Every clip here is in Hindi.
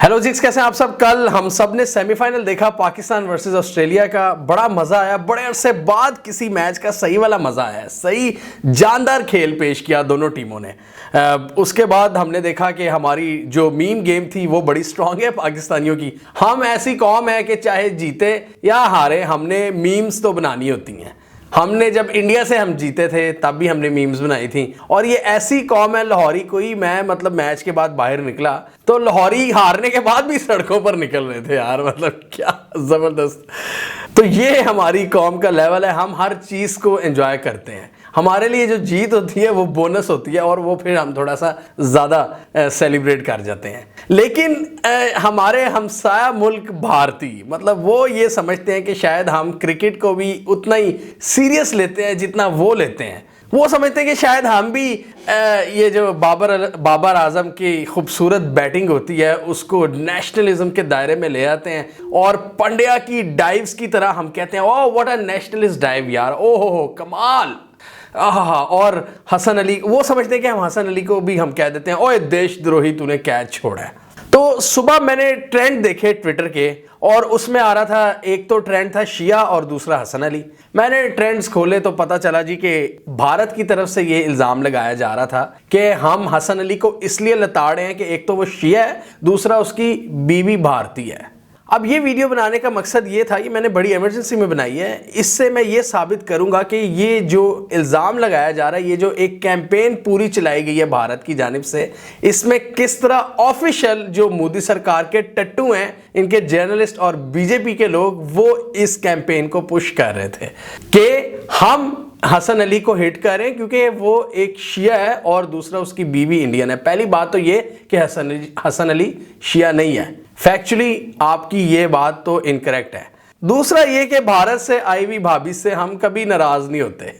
हेलो जिक्स, कैसे हैं आप सब। कल हम सब ने सेमीफाइनल देखा पाकिस्तान वर्सेस ऑस्ट्रेलिया का। बड़ा मजा आया, बड़े अरसे बाद किसी मैच का सही वाला मजा आया। सही जानदार खेल पेश किया दोनों टीमों ने। उसके बाद हमने देखा कि हमारी जो मीम गेम थी वो बड़ी स्ट्रांग है पाकिस्तानियों की। हम ऐसी कौम है कि चाहे जीते या हारे हमने मीम्स तो बनानी होती हैं। हमने जब इंडिया से हम जीते थे तब भी हमने मीम्स बनाई थी। और ये ऐसी कौम है लाहौरी, कोई मैं मतलब मैच के बाद बाहर निकला तो लाहौरी हारने के बाद भी सड़कों पर निकल रहे थे यार, मतलब क्या जबरदस्त। तो ये हमारी कौम का लेवल है, हम हर चीज को एंजॉय करते हैं। हमारे लिए जो जीत होती है वो बोनस होती है और वो फिर हम थोड़ा सा ज्यादा सेलिब्रेट कर जाते हैं। लेकिन हमारे हमसाया मुल्क भारतीय, मतलब वो ये समझते हैं कि शायद हम क्रिकेट को भी उतना ही सीरियस लेते हैं जितना वो लेते हैं। वो समझते हैं कि शायद हम भी ये जो बाबर आजम की खूबसूरत बैटिंग होती है उसको नेशनलिज्म के दायरे में ले आते हैं और पंड्या की डाइव्स की तरह हम कहते हैं oh what a nationalist dive यार, ओह हो कमाल। और हसन अली, वो समझते हैं कि हम हसन अली को भी हम कह देते हैं ओए देशद्रोही तूने कैच छोड़ा है। तो सुबह मैंने ट्रेंड देखे ट्विटर के और उसमें आ रहा था, एक तो ट्रेंड था शिया और दूसरा हसन अली। मैंने ट्रेंड्स खोले तो पता चला जी कि भारत की तरफ से ये इल्जाम लगाया जा रहा था कि हम हसन अली को इसलिए लताड़े हैं कि एक तो वो शिया है, दूसरा उसकी बीवी भारतीय है। अब ये वीडियो बनाने का मकसद ये था कि मैंने बड़ी इमरजेंसी में बनाई है। इससे मैं ये साबित करूंगा कि ये जो इल्ज़ाम लगाया जा रहा है, ये जो एक कैंपेन पूरी चलाई गई है भारत की जानिब से, इसमें किस तरह ऑफिशियल जो मोदी सरकार के टट्टू हैं, इनके जर्नलिस्ट और बीजेपी के लोग, वो इस कैंपेन को पुश कर रहे थे कि हम हसन अली को हिट करें क्योंकि वो एक शिया है और दूसरा उसकी बीवी इंडियन है। पहली बात तो ये कि हसन अली शिया नहीं है। फैक्चुअली आपकी ये बात तो इनकरेक्ट है। दूसरा ये कि भारत से आई हुई भाभी से हम कभी नाराज नहीं होते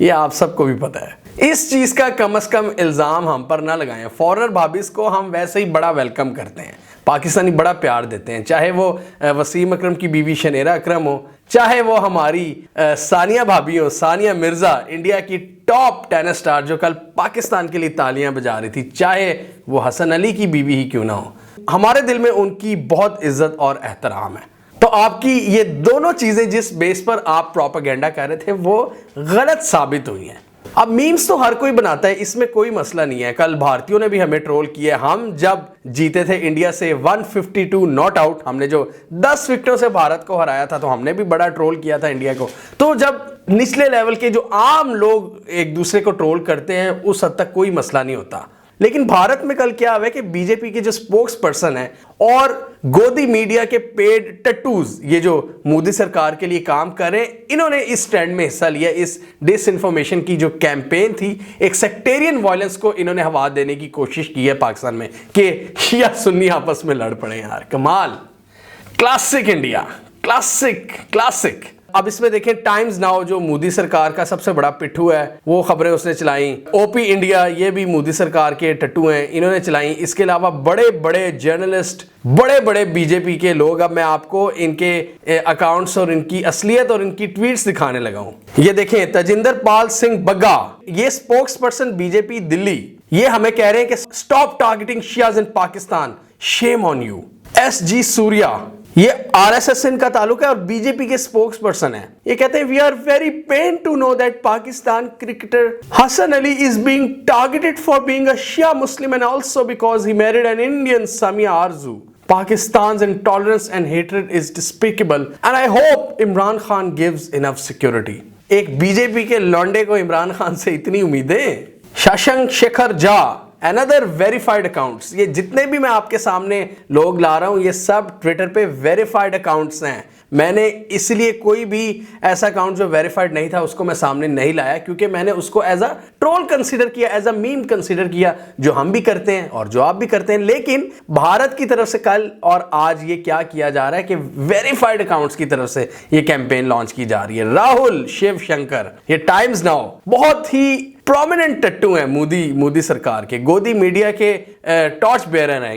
ये आप सबको भी पता है। इस चीज का कम से कम इल्जाम हम पर ना लगाएं। फॉरेनर भाभीज को हम वैसे ही बड़ा वेलकम करते हैं, पाकिस्तानी बड़ा प्यार देते हैं, चाहे वो वसीम अकरम की बीवी शनेरा अकरम हो, चाहे वो हमारी सानिया भाभी हो, सानिया मिर्जा, इंडिया की टॉप टेनिस स्टार जो कल पाकिस्तान के लिए तालियां बजा रही थी, चाहे वो हसन अली की बीवी ही क्यों ना हो, हमारे दिल में उनकी बहुत इज्जत और एहतराम है। तो आपकी ये दोनों चीजें जिस बेस पर आप प्रोपेगेंडा कर रहे थे वो गलत साबित हुई हैं। अब मीम्स तो हर कोई बनाता है, इसमें कोई मसला नहीं है। कल भारतीयों ने भी हमें ट्रोल किया। हम जब जीते थे इंडिया से 152 नॉट आउट, हमने जो 10 विकेटों से भारत को हराया था, तो हमने भी बड़ा ट्रोल किया था इंडिया को। तो जब निचले लेवल के जो आम लोग एक दूसरे को ट्रोल करते हैं उस हद तक कोई मसला नहीं होता। लेकिन भारत में कल क्या हुआ कि बीजेपी के जो स्पोक्स पर्सन है और गोदी मीडिया के पेड टट्टूज, ये जो मोदी सरकार के लिए काम कर रहे हैं, इन्होंने इस ट्रेंड में हिस्सा लिया। इस डिसइंफॉर्मेशन की जो कैंपेन थी, एक सेक्टेरियन वायलेंस को इन्होंने हवा देने की कोशिश की है पाकिस्तान में कि शिया सुन्नी आपस में लड़ पड़े। यार कमाल, क्लासिक इंडिया, क्लासिक। अब इसमें देखें टाइम्स नाउ जो मोदी सरकार का सबसे बड़ा पिट्ठू है, वो खबरें उसने चलाई। ओपी इंडिया, ये भी मोदी सरकार के टट्टू हैं, इन्होंने चलाई। इसके अलावा बड़े बड़े जर्नलिस्ट, बड़े बड़े बीजेपी के लोग, अब मैं आपको इनके अकाउंट्स और इनकी असलियत और इनकी ट्वीट्स दिखाने लगा हूं। ये देखें, तजिंदर पाल सिंह बग्गा, ये स्पोक्स पर्सन बीजेपी दिल्ली, ये हमें कह रहे हैं कि stop targeting Shias in Pakistan, shame on you. SG Surya, ये RSS से इनका ताल्लुक है और बीजेपी के स्पोक्स पर्सन है। ये कहते हैं we are very pain to know that Pakistan cricketer Hasan Ali is being targeted for being a Shia Muslim and also because he married an Indian Samia Arzoo. Pakistan's intolerance and hatred is despicable and I hope Imran Khan gives enough security। एक बीजेपी के लौंडे को इमरान खान से इतनी उम्मीदें। Shashank Shekhar Jha, another verified accounts, ये जितने भी मैं आपके सामने लोग ला रहा हूं ये सब ट्विटर पे वेरीफाइड अकाउंट्स हैं। मैंने इसलिए कोई भी ऐसा अकाउंट जो वेरीफाइड नहीं था उसको मैं सामने नहीं लाया क्योंकि मैंने उसको एज अ ट्रोल कंसीडर किया, एज अ मीम कंसीडर किया, जो हम भी करते हैं और जो आप भी करते हैं। लेकिन भारत की तरफ से कल और आज ये क्या किया जा रहा है कि वेरीफाइड अकाउंट्स की तरफ से ये कैंपेन लॉन्च की जा रही है। राहुल शिव शंकर, ये टाइम्स नाउ, बहुत ही प्रोमिनेंट टट्टू हैं मोदी सरकार के, गोदी मीडिया के टॉर्च बेयरर हैं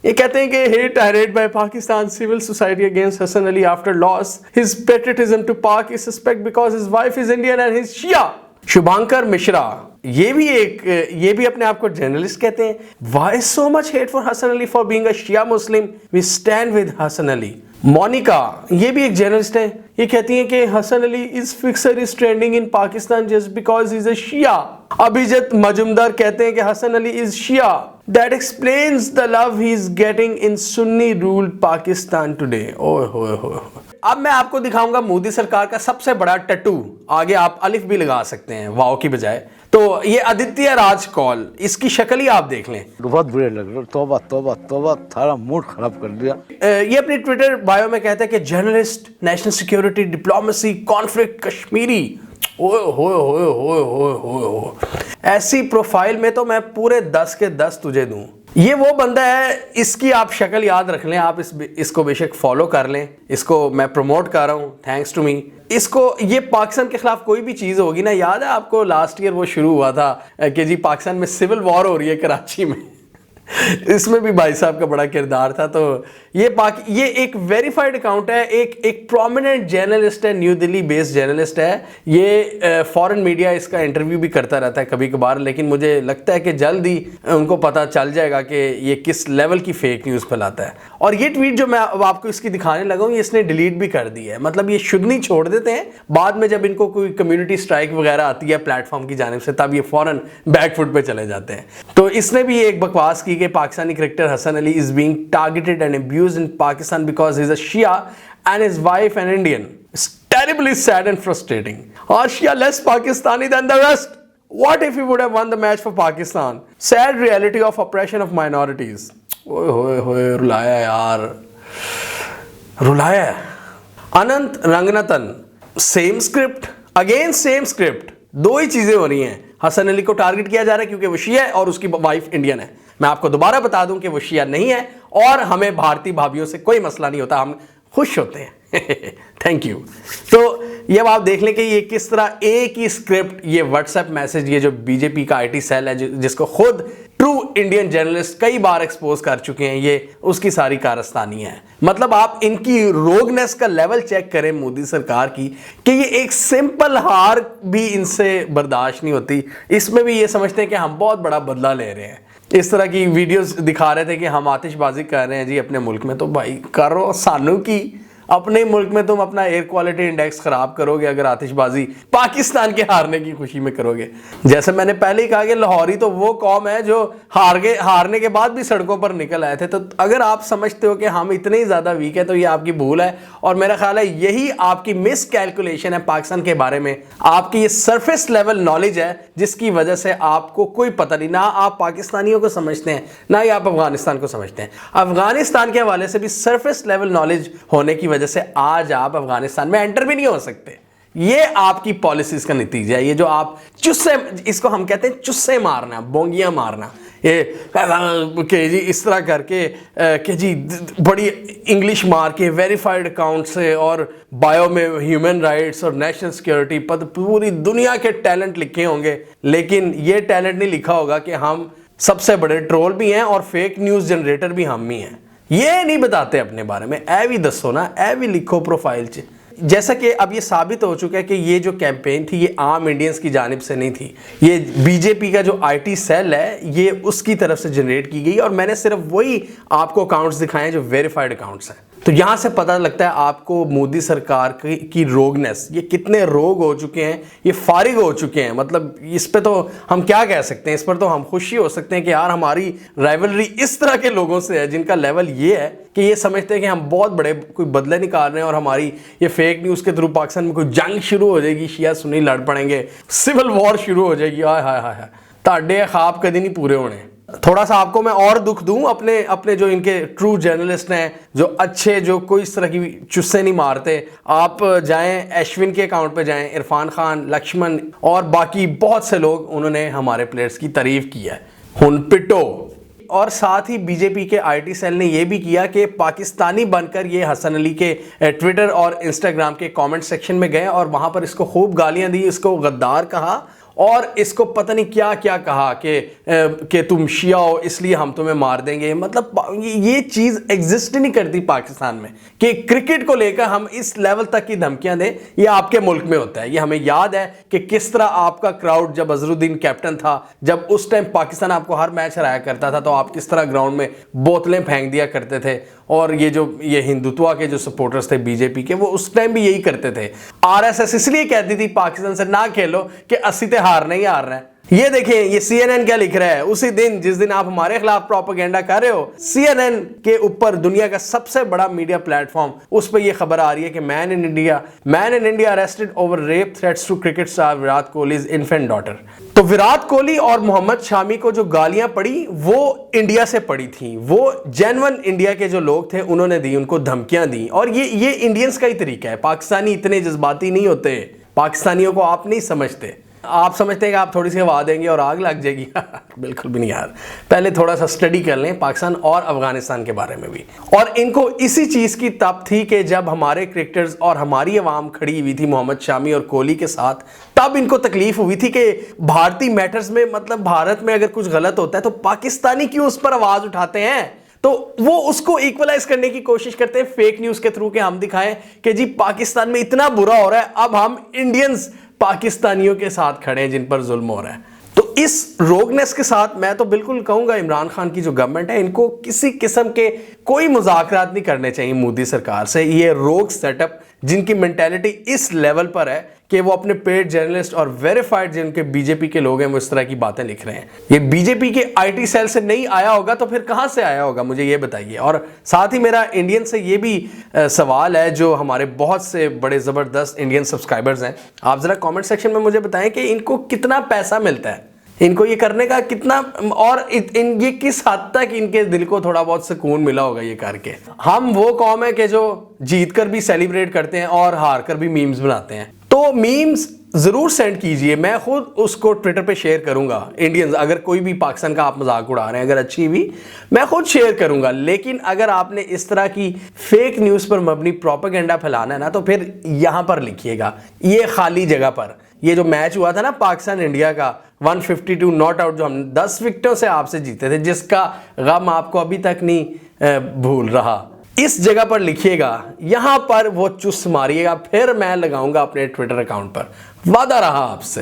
ये कहते हैं कि hate tirade by Pakistan civil society against Hassan Ali after loss his patriotism to Pak is suspect because his wife is Indian and he's Shia। Shubhankar Mishra, ये भी अपने आप को जर्नलिस्ट कहते हैं। Why so much hate for Hasan Ali for being a Shia Muslim, we stand with Hasan Ali. Monica, ये भी एक जर्नलिस्ट है, ये कहती हैं कि Hasan Ali is fixer is trending in Pakistan just because is a Shia. Abhijit Majumdar कहते हैं कि Hasan Ali is Shia, that explains the love he is getting in Sunni ruled Pakistan today. ओए होए होए। अब मैं आपको दिखाऊंगा मोदी सरकार का सबसे बड़ा टैटू, आगे आप अलिफ भी लगा सकते हैं वाव की बजाय। तो ये आदित्य राज कौल, इसकी शक्ल ही आप देख लें, बहुत बुरे लग रहे। तौबा तौबा तौबा, थारा मूड खराब कर दिया। ये अपने ट्विटर बायो में कहते हैं कि journalist, national security, diplomacy, conflict, Kashmiri. ओए होए होए होए होए होए, ऐसी प्रोफाइल में तो मैं पूरे 10 के 10 तुझे दूं। ये वो बंदा है, इसकी आप शक्ल याद रख लें, आप इसको बेशक फॉलो कर लें, इसको मैं प्रमोट कर रहा हूँ थैंक्स टू मी। इसको, ये पाकिस्तान के खिलाफ कोई भी चीज़ होगी ना, याद है आपको लास्ट ईयर वो शुरू हुआ था कि जी पाकिस्तान में सिविल वॉर हो रही है कराची में इसमें भी भाई साहब का बड़ा किरदार था। तो ये एक वेरीफाइड अकाउंट है, एक प्रोमिनेंट जर्नलिस्ट है, न्यू दिल्ली बेस्ड जर्नलिस्ट है। ये फॉरेन मीडिया इसका इंटरव्यू भी करता रहता है कभी कभार, लेकिन मुझे लगता है कि जल्द ही उनको पता चल जाएगा कि ये किस लेवल की फेक न्यूज़ फैलाता है। और ये ट्वीट जो मैं अब आपको इसकी दिखाने लगा हूँ, इसने डिलीट भी कर दी है। मतलब ये शुद्ध नहीं छोड़ देते हैं, बाद में जब इनको कोई कम्युनिटी स्ट्राइक वगैरह आती है प्लेटफॉर्म की जानिब से, तब ये फौरन बैकफुट पे चले जाते हैं। तो इसने भी एक बकवास की कि Pakistani cricketer Hasan Ali is being targeted and abused in Pakistan because he is a Shia and his wife an Indian. It's terribly sad and frustrating. और Shia less Pakistani than the rest. What if he would have won the match for Pakistan? Sad reality of oppression of minorities. ओए होए होए, रुलाया यार, रुलाया। Anant Ranganathan, same script, again same script, दो ही चीजें हो रही हैं। हसन अली को टारगेट किया जा रहा है क्योंकि वो शिया है और उसकी वाइफ इंडियन है। मैं आपको दोबारा बता दूं कि वो शिया नहीं है और हमें भारतीय भाभीियों से कोई मसला नहीं होता, हम खुश होते हैं थैंक यू। तो ये अब आप देख लें कि ये किस तरह एक ही स्क्रिप्ट, ये व्हाट्सएप मैसेज, ये जो बीजेपी का आईटी सेल है जिसको खुद ट्रू इंडियन जर्नलिस्ट कई बार एक्सपोज कर चुके हैं, ये उसकी सारी कारस्तानी है। मतलब आप इनकी रोगनेस का लेवल चेक करें मोदी सरकार की, कि ये एक सिंपल हार भी इनसे बर्दाश्त नहीं होती। इसमें भी ये समझते हैं कि हम बहुत बड़ा बदला ले रहे हैं। इस तरह की वीडियोस दिखा रहे थे कि हम आतिशबाजी कर रहे हैं जी अपने मुल्क में, तो भाई करो सानू की, अपने मुल्क में तुम अपना एयर क्वालिटी इंडेक्स खराब करोगे अगर आतिशबाजी पाकिस्तान के हारने की खुशी में करोगे। जैसे मैंने पहले ही कहा कि लाहौरी तो वो कौम है जो हारने के बाद भी सड़कों पर निकल आए थे। तो अगर आप समझते हो कि हम इतने ही ज़्यादा वीक है तो ये आपकी भूल है, और मेरा ख्याल है यही आपकी मिस कैलकुलेशन है पाकिस्तान के बारे में। आपकी ये सरफेस लेवल नॉलेज है जिसकी वजह से आपको कोई पता नहीं, ना आप पाकिस्तानियों को समझते हैं ना ही आप अफगानिस्तान को समझते हैं। अफगानिस्तान के हवाले से भी सरफेस लेवल नॉलेज होने की वजह से आज आप अफगानिस्तान में एंटर भी नहीं हो सकते। ये आपकी पॉलिसीज का नतीजा है। ये जो आप चुस्से, इसको हम कहते हैं चुस्से मारना, बोंगियां मारना, ये कि जी इस तरह करके कि जी बड़ी इंग्लिश मार के वेरीफाइड अकाउंट से और बायो में ह्यूमन राइट्स और नेशनल सिक्योरिटी पद पूरी दुनिया के टैलेंट लिखे होंगे, लेकिन ये टैलेंट नहीं लिखा होगा कि हम सबसे बड़े ट्रोल भी हैं और फेक न्यूज़ जनरेटर भी हम ही हैं। ये नहीं बताते अपने बारे में। ए भी दसो ना, ए भी लिखो प्रोफाइल च। जैसा कि अब ये साबित हो चुका है कि ये जो कैंपेन थी ये आम इंडियंस की जानिब से नहीं थी, ये बीजेपी का जो आईटी सेल है ये उसकी तरफ से जनरेट की गई, और मैंने सिर्फ वही आपको अकाउंट्स दिखाए जो वेरीफाइड अकाउंट्स हैं। तो यहाँ से पता लगता है आपको मोदी सरकार की रोगनेस, ये कितने रोग हो चुके हैं, ये फारिग हो चुके हैं। मतलब इस पे तो हम क्या कह सकते हैं, इस पर तो हम खुशी हो सकते हैं कि यार हमारी राइवलरी इस तरह के लोगों से है जिनका लेवल ये है कि ये समझते हैं कि हम बहुत बड़े कोई बदले निकाल रहे हैं और हमारी ये फेक न्यूज़ के थ्रू पाकिस्तान में कोई जंग शुरू हो जाएगी, शिया सुन्नी लड़ पड़ेंगे, सिविल वॉर शुरू हो जाएगी। हाय हाय हाय, ताड़े ख्वाब कभी नहीं पूरे होने। थोड़ा सा आपको मैं और दुख दूं, अपने जो इनके ट्रू जर्नलिस्ट हैं, जो अच्छे, जो कोई इस तरह की चुस्से नहीं मारते, आप जाएं अश्विन के अकाउंट पे जाएं, इरफान खान, लक्ष्मण और बाकी बहुत से लोग, उन्होंने हमारे प्लेयर्स की तारीफ की है। हुन पिटो। और साथ ही बीजेपी के आईटी सेल ने यह भी किया कि पाकिस्तानी बनकर ये हसन अली के ट्विटर और इंस्टाग्राम के कमेंट सेक्शन में गए और वहां पर इसको खूब गालियां दी, इसको गद्दार कहा और इसको पता नहीं क्या क्या कहा कि तुम शिया हो इसलिए हम तुम्हें मार देंगे। मतलब ये चीज़ एग्जिस्ट नहीं करती पाकिस्तान में कि क्रिकेट को लेकर हम इस लेवल तक की धमकियां दें। ये आपके मुल्क में होता है। ये हमें याद है कि किस तरह आपका क्राउड जब अजहरुद्दीन कैप्टन था, जब उस टाइम पाकिस्तान आपको हर मैच हराया करता था, तो आप किस तरह ग्राउंड में बोतलें फेंक दिया करते थे। और ये हिंदुत्व के जो सपोर्टर्स थे बीजेपी के, वो उस टाइम भी यही करते थे। आरएसएस इसलिए कहती थी पाकिस्तान से ना खेलो कि अस्सी ते हार नहीं हार रहे हैं। ये देखें, ये CNN क्या लिख रहा है। उसी दिन जिस दिन आप हमारे खिलाफ प्रोपेगेंडा कर रहे हो, CNN के ऊपर दुनिया का सबसे बड़ा मीडिया प्लेटफॉर्म, उस पर यह खबर आ रही है कि man in India arrested over rape threats to cricket star Virat Kohli's infant daughter. तो विराट कोहली और मोहम्मद शामी को जो गालियां पड़ी वो इंडिया से पड़ी थी, वो जेन्युइन इंडिया के जो लोग थे उन्होंने दी, उनको धमकियां दी। और ये इंडियंस का ही तरीका है। पाकिस्तानी इतने जज्बाती नहीं होते, पाकिस्तानियों को आप नहीं समझते। आप समझते हैं कि आप थोड़ी सी हवा देंगे और आग लग जाएगी। बिल्कुल भी नहीं यार, पहले थोड़ा सा स्टडी कर लें पाकिस्तान और अफगानिस्तान के बारे में भी। और इनको इसी चीज़ की तब थी कि जब हमारे क्रिकेटर्स और हमारी आवाम खड़ी हुई थी मोहम्मद शामी और कोहली के साथ, तब इनको तकलीफ हुई थी कि भारतीय मैटर्स में, मतलब भारत में अगर कुछ गलत होता है तो पाकिस्तानी क्यों उस पर आवाज़ उठाते हैं। तो वो उसको इक्वलाइज करने की कोशिश करते हैं फेक न्यूज़ के थ्रू कि हम दिखाएं कि जी पाकिस्तान में इतना बुरा हो रहा है, अब हम इंडियंस पाकिस्तानियों के साथ खड़े हैं जिन पर जुल्म हो रहा है। तो इस रोगनेस के साथ मैं तो बिल्कुल कहूंगा इमरान खान की जो गवर्नमेंट है, इनको किसी किस्म के कोई मुज़ाकरात नहीं करने चाहिए मोदी सरकार से। ये रोग सेटअप जिनकी मेंटालिटी इस लेवल पर है कि वो अपने पेड जर्नलिस्ट और वेरीफाइड जिनके बीजेपी के लोग हैं वो इस तरह की बातें लिख रहे हैं। ये बीजेपी के IT सेल से नहीं आया होगा तो फिर कहां से आया होगा, मुझे ये बताइए। और साथ ही मेरा इंडियन से ये भी सवाल है, जो हमारे बहुत से बड़े ज़बरदस्त इंडियन सब्सक्राइबर्स हैं, आप ज़रा कमेंट सेक्शन में मुझे बताएं कि इनको कितना पैसा मिलता है, इनको ये करने का कितना, और ये किस हद तक इनके दिल को थोड़ा बहुत सुकून मिला होगा ये करके। हम वो कौम है कि जो जीत कर भी सेलिब्रेट करते हैं और हार कर भी मीम्स बनाते हैं। तो मीम्स ज़रूर सेंड कीजिए, मैं खुद उसको ट्विटर पे शेयर करूंगा। इंडियंस, अगर कोई भी पाकिस्तान का आप मजाक उड़ा रहे हैं, अगर अच्छी भी, मैं खुद शेयर करूंगा। लेकिन अगर आपने इस तरह की फेक न्यूज़ पर मबनी प्रोपेगेंडा फैलाना है ना, तो फिर यहाँ पर लिखिएगा, ये खाली जगह पर। ये जो मैच हुआ था ना पाकिस्तान इंडिया का 152 नॉट आउट, जो हम 10 विकेटों से आपसे जीते थे, जिसका गम आपको अभी तक नहीं भूल रहा, इस जगह पर लिखिएगा, यहां पर वो चुस मारिएगा, फिर मैं लगाऊंगा अपने ट्विटर अकाउंट पर। वादा रहा आपसे।